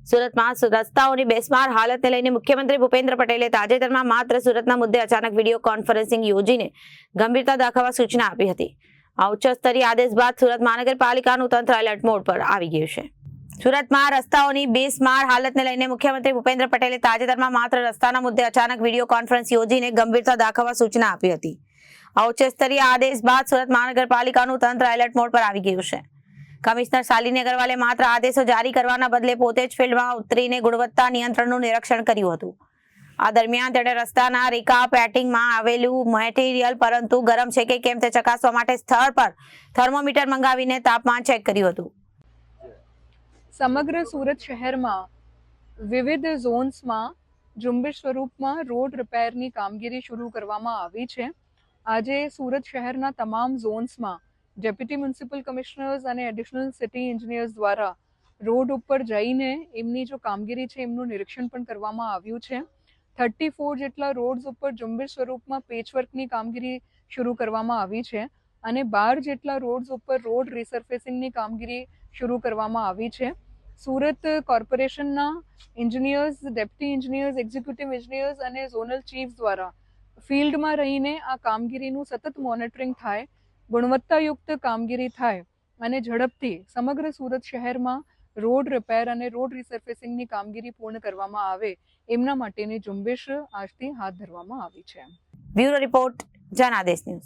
સુરતમાં રસ્તાઓની બેસમાર હાલતને લઈને મુખ્યમંત્રી ભૂપેન્દ્ર પટેલે તાજેતરમાં માત્ર સુરતના મુદ્દે અચાનક વિડીયો કોન્ફરન્સિંગ યોજીને ગંભીરતા દાખવવા સૂચના આપી હતી। આ ઉચ્ચ સ્તરીય આદેશ બાદ સુરત મહાનગરપાલિકાનું તંત્ર એલર્ટ મોડ પર આવી ગયું છે। સુરતમાં રસ્તાઓની બેસમાર હાલતને લઈને મુખ્યમંત્રી ભૂપેન્દ્ર પટેલે તાજેતરમાં માત્ર રસ્તાના મુદ્દે અચાનક વિડીયો કોન્ફરન્સ યોજીને ગંભીરતા દાખવવા સૂચના આપી હતી। આ ઉચ્ચ સ્તરીય આદેશ બાદ સુરત મહાનગરપાલિકાનું તંત્ર એલર્ટ મોડ પર આવી ગયું છે। કમિશનર શાલિની અગ્રવાલે માત્ર આદેશો જારી કરવાના બદલે પોતે જ ફિલ્ડમાં ઉતરીને ગુણવત્તા નિયંત્રણનું નિરીક્ષણ કર્યું હતું। આ દરમિયાન તેણે રસ્તાના રીકાપેટિંગમાં આવેલું મટીરિયલ પરંતુ ગરમ છે કે કેમ તે ચકાસવા માટે સ્થળ પર થર્મોમીટર મંગાવીને તાપમાન ચેક કર્યું હતું। સમગ્ર સુરત શહેરમાં વિવિધ ઝોન્સમાં ઝુંબેશ સ્વરૂપમાં રોડ રિપેરની કામગીરી શરૂ કરવામાં આવી છે। આજે સુરત શહેરના તમામ ઝોન્સમાં ડેપ્યુટી મ્યુનિસિપલ કમિશનર્સ અને એડિશનલ સિટી એન્જિનિયર્સ દ્વારા રોડ ઉપર જઈને એમની જો કામગીરી છે એમનું નિરીક્ષણ પણ કરવામાં આવ્યું છે। 34 જેટલા રોડ્સ ઉપર ઝુંબેશ સ્વરૂપમાં પેચવર્કની કામગીરી શરૂ કરવામાં આવી છે અને 12 જેટલા રોડ્સ ઉપર રોડ રિસર્ફેસિંગની કામગીરી શરૂ કરવામાં આવી છે। સુરત કોર્પોરેશનના engineers, deputy engineers, executive engineers અને ઝોનલ ચીફ દ્વારા ફિલ્ડમાં રહીને આ કામગીરીનું સતત મોનિટરિંગ થાય, ગુણવત્તાયુક્ત કામગીરી થાય અને ઝડપથી સમગ્ર સુરત શહેરમાં રોડ રિપેર અને રોડ રિસર્ફેસિંગની કામગીરી પૂર્ણ કરવામાં આવે એમના માટેની ઝુંબેશ આજથી હાથ ધરવામાં આવી છે। Bureau report, Janadesh news.